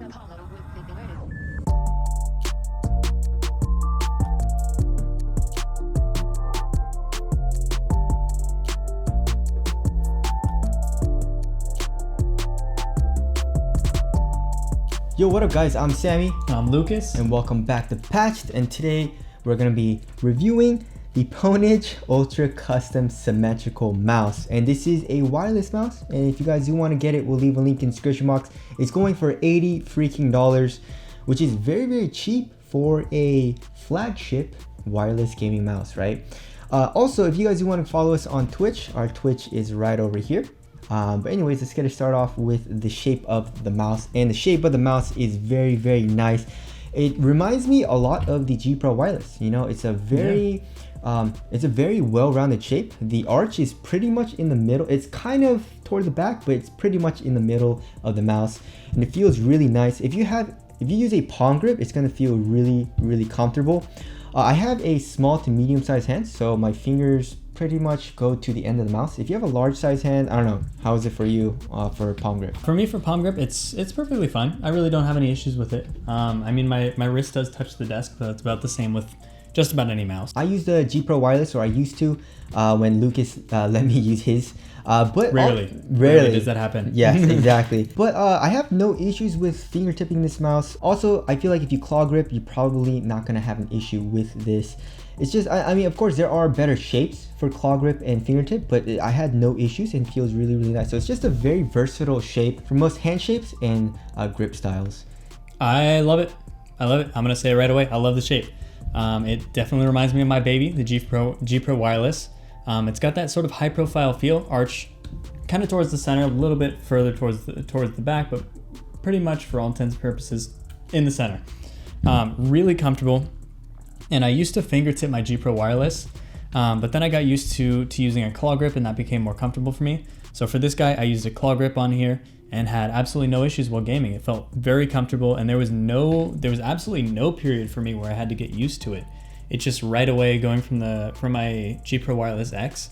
Yo, what up guys, I'm Sammy. I'm Lucas. And welcome back to Patched, and today we're going to be reviewing the Pwnage Ultra Custom Symmetrical Mouse. And this is a wireless mouse, and if you guys do want to get it, we'll leave a link in the description box. It's going for $80 freaking, which is very cheap for a flagship wireless gaming mouse, right? Also, if you guys do want to follow us on Twitch, our Twitch is right over here. But anyways, let's get it started off with the shape of the mouse. And the shape of the mouse is very nice. It reminds me a lot of the G Pro Wireless. You know, it's a very well-rounded shape. The arch is pretty much in the middle. It's kind of toward the back, but it's pretty much in the middle of the mouse, and it feels really nice. If you use a palm grip, it's gonna feel really comfortable. I have a small to medium sized hand, so my fingers pretty much go to the end of the mouse. If you have a large size hand, I don't know, how is it for you for palm grip? For me, for palm grip, it's perfectly fine. I really don't have any issues with it. I mean, my wrist does touch the desk, but it's about the same with just about any mouse. I use the G Pro Wireless, or I used to, when Lucas let me use his. But rarely does that happen. Yes, exactly. But I have no issues with fingertipping this mouse. Also, I feel like if you claw grip, you're probably not gonna have an issue with this. It's just, I mean, of course, there are better shapes for claw grip and fingertip, but I had no issues and feels really nice. So it's just a very versatile shape for most hand shapes and grip styles. I love it. I'm gonna say it right away. I love the shape. It definitely reminds me of my baby, the G Pro Wireless. It's got that sort of high profile feel, arch kind of towards the center, a little bit further towards the back, but pretty much for all intents and purposes in the center. Really comfortable. And I used to fingertip my G Pro Wireless, but then I got used to using a claw grip, and that became more comfortable for me. So for this guy, I used a claw grip on here and had absolutely no issues while gaming. It felt very comfortable, and there was absolutely no period for me where I had to get used to it. It's just right away going from my G Pro Wireless X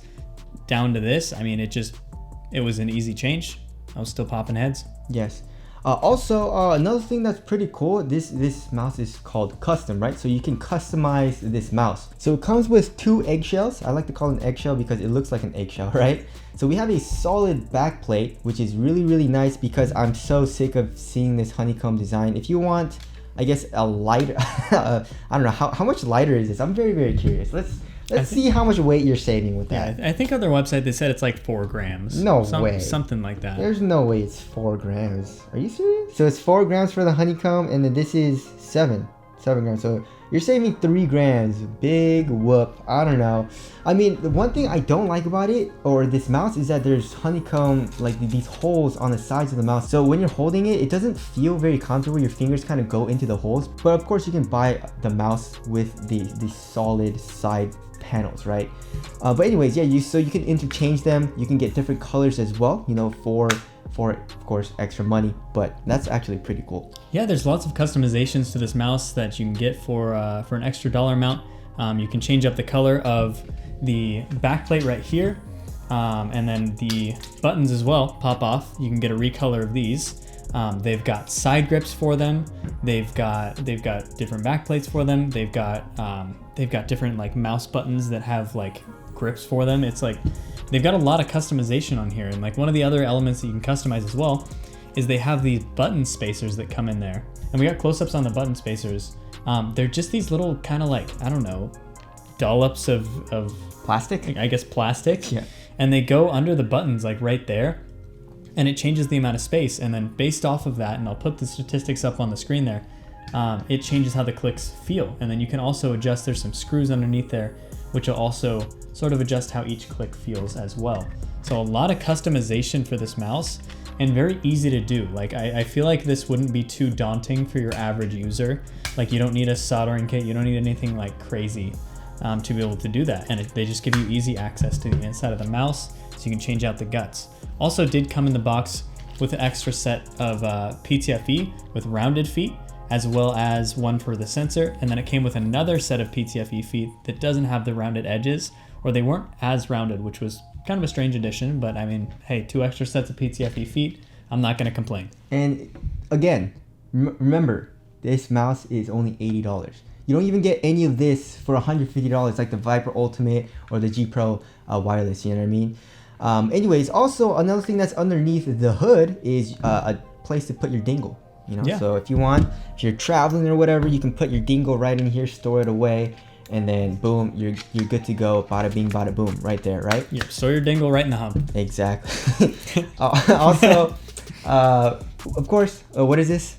down to this. I mean, it was an easy change. I was still popping heads. Yes. Also, another thing that's pretty cool, this mouse is called custom, right? So you can customize this mouse. So it comes with 2 eggshells. I like to call it an eggshell because it looks like an eggshell, right? So we have a solid back plate, which is really nice because I'm so sick of seeing this honeycomb design. If you want, I guess, a lighter, I don't know, how much lighter is this? I'm very curious. Let's see how much weight you're saving with that. Yeah, I think on their website they said it's like 4 grams. No way. Something like that. There's no way it's 4 grams. Are you serious? So it's 4 grams for the honeycomb, and then this is 7 grams. So you're saving 3 grams. Big whoop. I don't know. I mean, the one thing I don't like about it, or this mouse, is that there's honeycomb, like these holes on the sides of the mouse. So when you're holding it, it doesn't feel very comfortable. Your fingers kind of go into the holes. But of course, you can buy the mouse with the solid side panels, right? But anyways, yeah, so you can interchange them. You can get different colors as well, you know, for of course extra money, but that's actually pretty cool. Yeah, there's lots of customizations to this mouse that you can get for an extra dollar amount. You can change up the color of the back plate right here, and then the buttons as well pop off. You can get a recolor of these. They've got side grips for them. They've got different back plates for them. They've got different like mouse buttons that have like grips for them. It's like they've got a lot of customization on here. And like one of the other elements that you can customize as well is they have these button spacers that come in there. And we got close-ups on the button spacers. They're just these little kind of like, I don't know, dollops of plastic? I guess plastic. Yeah. And they go under the buttons like right there. And it changes the amount of space, and then based off of that, and I'll put the statistics up on the screen there, it changes how the clicks feel. And then you can also adjust, there's some screws underneath there, which will also sort of adjust how each click feels as well. So a lot of customization for this mouse, and very easy to do. Like I feel like this wouldn't be too daunting for your average user. Like you don't need a soldering kit, you don't need anything like crazy to be able to do that. And they just give you easy access to the inside of the mouse, so you can change out the guts. Also did come in the box with an extra set of PTFE with rounded feet, as well as one for the sensor. And then it came with another set of PTFE feet that doesn't have the rounded edges, or they weren't as rounded, which was kind of a strange addition. But I mean, hey, 2 extra sets of PTFE feet, I'm not gonna complain. And again, Remember, this mouse is only $80. You don't even get any of this for $150 like the Viper Ultimate or the G Pro wireless, you know what I mean? Anyways, also another thing that's underneath the hood is a place to put your dingle. You know, so if you're traveling or whatever, you can put your dingle right in here, store it away, and then boom, you're good to go. Bada bing, bada boom, right there, right? Yep, store your dingle right in the hump. Exactly. Also, of course, what is this?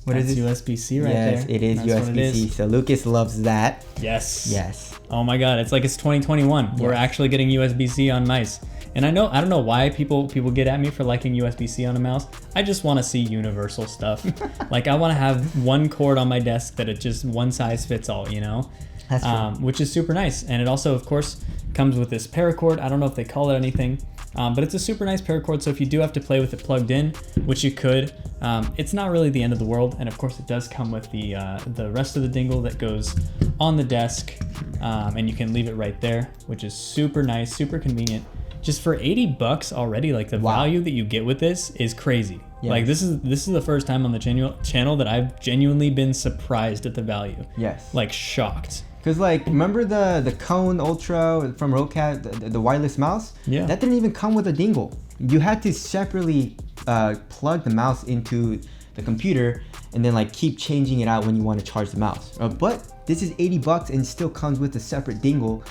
What That's is this? USB-C right there. Yes, it is USB-C. So Lucas loves that. Yes. Yes. Oh my God, it's like it's 2021. Yes. We're actually getting USB-C on mice. And I don't know why people get at me for liking USB-C on a mouse. I just want to see universal stuff. Like I want to have one cord on my desk that it just one size fits all, you know? That's true. Which is super nice. And it also, of course, comes with this paracord. I don't know if they call it anything, but it's a super nice paracord. So if you do have to play with it plugged in, which you could, it's not really the end of the world. And of course it does come with the rest of the dingle that goes on the desk, and you can leave it right there, which is super nice, super convenient. Just for $80 already, like the value that you get with this is crazy. Yes. Like this is the first time on the channel that I've genuinely been surprised at the value. Yes. Like shocked. Cause like remember the Cone Ultra from Rocat, the wireless mouse? Yeah. That didn't even come with a dingle. You had to separately plug the mouse into the computer and then like keep changing it out when you want to charge the mouse. But this is $80 and still comes with a separate dingle,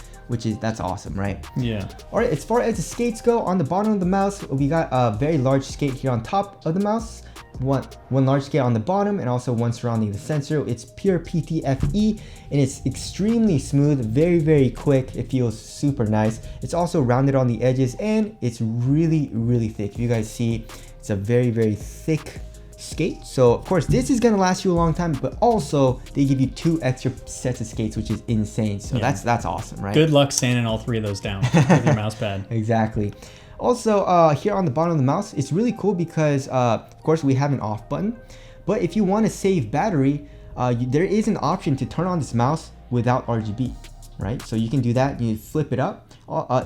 that's awesome, right? Yeah. All right, as far as the skates go, on the bottom of the mouse, we got a very large skate here on top of the mouse. One large skate on the bottom and also one surrounding the sensor. It's pure PTFE and it's extremely smooth, very, very quick. It feels super nice. It's also rounded on the edges and it's really, really thick. If you guys see, it's a very, very thick skate. So of course this is gonna last you a long time, but also they give you 2 extra sets of skates, which is insane. So that's awesome, right? Good luck sanding all 3 of those down with your mouse pad. Exactly. Also here on the bottom of the mouse, it's really cool because of course we have an off button, but if you want to save battery, there is an option to turn on this mouse without RGB, right? So you can do that. You flip it up.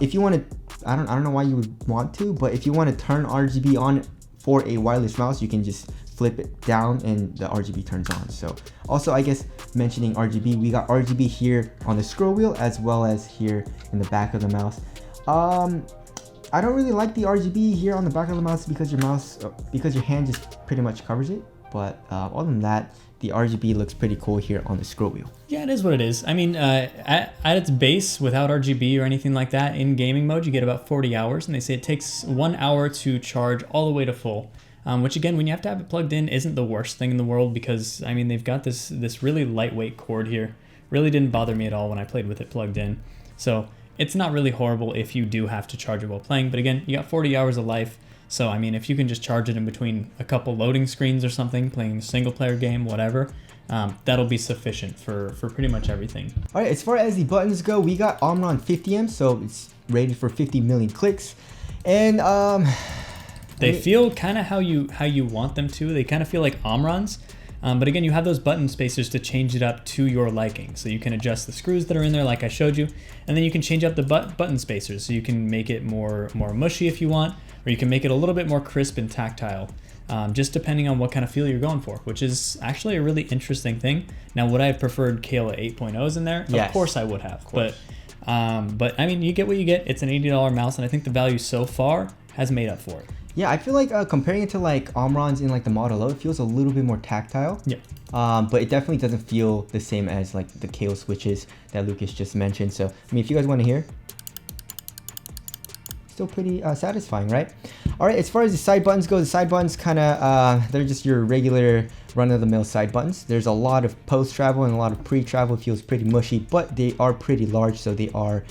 If you want to, I don't know why you would want to, but if you want to turn RGB on for a wireless mouse, you can just flip it down and the RGB turns on. So also, I guess mentioning RGB, we got RGB here on the scroll wheel as well as here in the back of the mouse. I don't really like the RGB here on the back of the mouse because your hand just pretty much covers it. But other than that, the RGB looks pretty cool here on the scroll wheel. Yeah, it is what it is. I mean, at its base, without RGB or anything like that, in gaming mode, you get about 40 hours. And they say it takes 1 hour to charge all the way to full. Which again, when you have to have it plugged in, isn't the worst thing in the world because, I mean, they've got this really lightweight cord here. Really didn't bother me at all when I played with it plugged in. So it's not really horrible if you do have to charge it while playing. But again, you got 40 hours of life. So, I mean, if you can just charge it in between a couple loading screens or something, playing a single player game, whatever, that'll be sufficient for pretty much everything. All right, as far as the buttons go, we got Omron 50M, so it's rated for 50 million clicks. And they feel kind of how you want them to. They kind of feel like Omrons. But again, you have those button spacers to change it up to your liking. So you can adjust the screws that are in there like I showed you. And then you can change up the button spacers. So you can make it more mushy if you want, or you can make it a little bit more crisp and tactile. Just depending on what kind of feel you're going for, which is actually a really interesting thing. Now, would I have preferred Kayla 8.0s in there? Yes. Of course I would have. But I mean, you get what you get. It's an $80 mouse, and I think the value so far has made up for it. Yeah, I feel like comparing it to like Omrons in like the Model O, it feels a little bit more tactile. Yeah. But it definitely doesn't feel the same as like the KO switches that Lucas just mentioned. So, I mean, if you guys want to hear, still pretty satisfying, right? All right, as far as the side buttons go, the side buttons kind of, they're just your regular run-of-the-mill side buttons. There's a lot of post-travel and a lot of pre-travel. It feels pretty mushy, but they are pretty large, so they are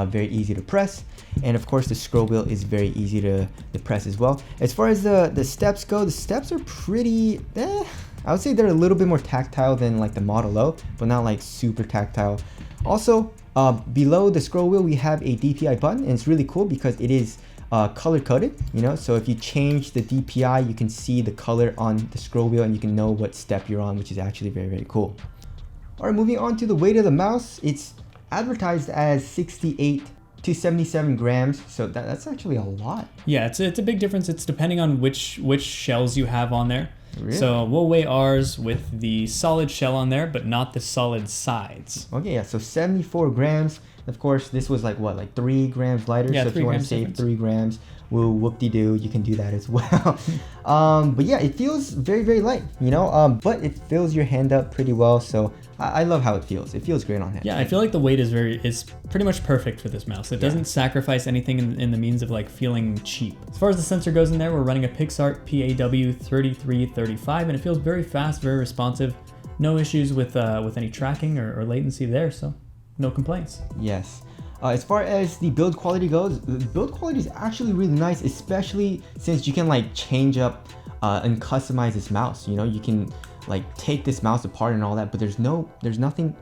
very easy to press. And of course the scroll wheel is very easy to press as well. As far as the steps go, the steps are pretty, I would say they're a little bit more tactile than like the Model O, but not like super tactile. Also, below the scroll wheel, we have a DPI button, and it's really cool because it is color coded, you know, so if you change the DPI, you can see the color on the scroll wheel and you can know what step you're on, which is actually very, very cool. All right, moving on to the weight of the mouse, it's advertised as 68 to 77 grams, so that's actually a lot. Yeah, it's a big difference. It's depending on which shells you have on there. Really? So we'll weigh ours with the solid shell on there, but not the solid sides. Okay, yeah, so 74 grams. Of course, this was like what, like 3 grams lighter? Yeah, so if 3 you want to grams save difference. 3 grams, well, whoop-de-doo, you can do that as well. But yeah, it feels very, very light, you know, but it fills your hand up pretty well. So I love how it feels. It feels great on hand. Yeah, I feel like the weight is pretty much perfect for this mouse. It doesn't sacrifice anything in the means of like feeling cheap. As far as the sensor goes in there, we're running a PixArt PAW3335, and it feels very fast, very responsive. No issues with any tracking or latency there, so no complaints. Yes. As far as the build quality goes, the build quality is actually really nice, especially since you can like change up and customize this mouse. You know, you can like take this mouse apart and all that, but there's nothing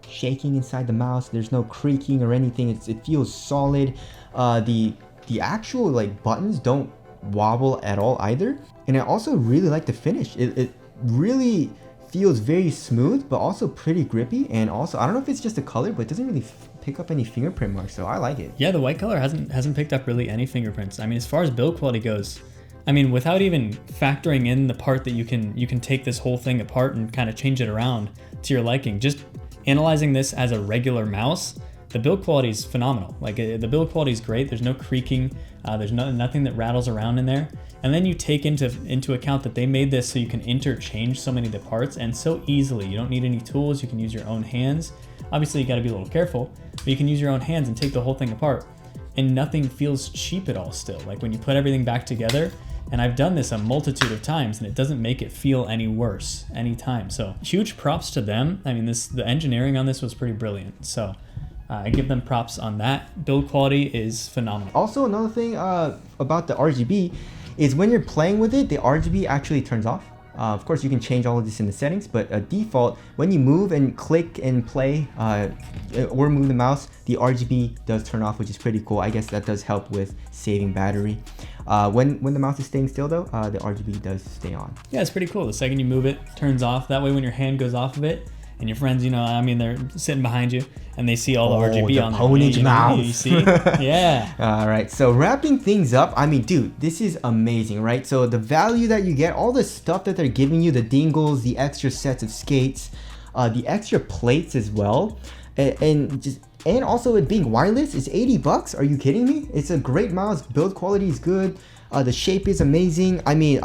shaking inside the mouse. There's no creaking or anything. It feels solid. The actual like buttons don't wobble at all either. And I also really like the finish. It really feels very smooth, but also pretty grippy. And also, I don't know if it's just the color, but it doesn't really pick up any fingerprint marks, so I like it. Yeah, the white color hasn't picked up really any fingerprints. I mean, as far as build quality goes, I mean, without even factoring in the part that you can take this whole thing apart and kind of change it around to your liking, just analyzing this as a regular mouse, the build quality is phenomenal. Like the build quality is great. There's no creaking. There's nothing that rattles around in there. And then you take into account that they made this so you can interchange so many of the parts and so easily. You don't need any tools. You can use your own hands. Obviously, you got to be a little careful, but you can use your own hands and take the whole thing apart. And nothing feels cheap at all still. Like when you put everything back together, and I've done this a multitude of times, and it doesn't make it feel any worse anytime. So huge props to them. I mean, the engineering on this was pretty brilliant. So I give them props on that. Build quality is phenomenal. Also, another thing about the RGB is when you're playing with it, the RGB actually turns off. Of course, you can change all of this in the settings, but default, when you move and click and play or move the mouse, the RGB does turn off, which is pretty cool. I guess that does help with saving battery. When the mouse is staying still though, the RGB does stay on. Yeah, it's pretty cool. The second you move it, it turns off. That way when your hand goes off of it, and your friends, you know, I mean, they're sitting behind you and they see all the RGB on there. Pwnage mouse. You see? Yeah. All right, so wrapping things up, I mean, dude, this is amazing, right? So the value that you get, all the stuff that they're giving you, the dingles, the extra sets of skates, the extra plates as well, and also it being wireless is $80. Are you kidding me? It's a great mouse. Build quality is good. The shape is amazing. I mean,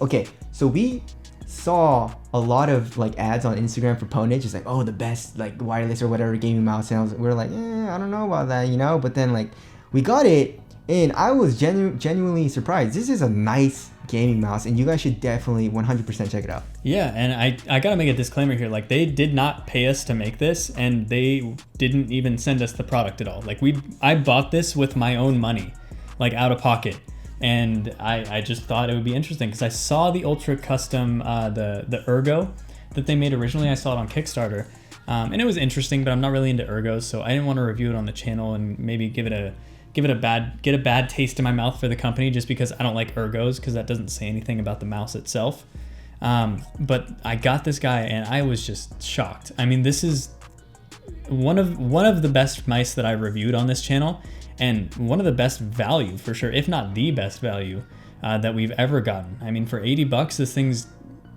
okay, so we saw a lot of like ads on Instagram for Pwnage. It's like, oh, the best like wireless or whatever gaming mouse, and we were like, I don't know about that, you know. But then like we got it, and I was genuinely surprised. This is a nice gaming mouse, and you guys should definitely 100% check it out. Yeah, and I gotta make a disclaimer here. Like, they did not pay us to make this, and they didn't even send us the product at all. Like, I bought this with my own money, like out of pocket. And I just thought it would be interesting because I saw the Ultra Custom, the Ergo that they made originally. I saw it on Kickstarter, and it was interesting, but I'm not really into Ergos, so I didn't want to review it on the channel and maybe get a bad taste in my mouth for the company just because I don't like Ergos, because that doesn't say anything about the mouse itself. But I got this guy and I was just shocked. I mean, this is one of the best mice that I've reviewed on this channel, and one of the best value for sure, if not the best value that we've ever gotten. I mean, for $80, this thing's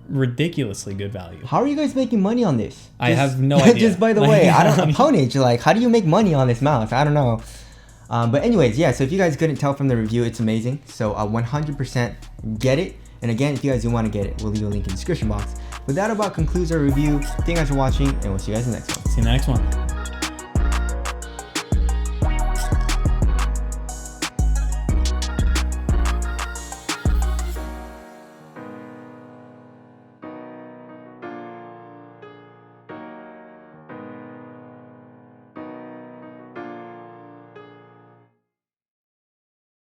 ridiculously good value. How are you guys making money on this? I have no idea. Just by the way, I don't Pwnage, like, how do you make money on this mouse? I don't know. But anyways, yeah, so if you guys couldn't tell from the review, it's amazing. So 100% get it. And again, if you guys do want to get it, we'll leave a link in the description box. But that about concludes our review. Thank you guys for watching, and we'll see you guys in the next one. See you in the next one.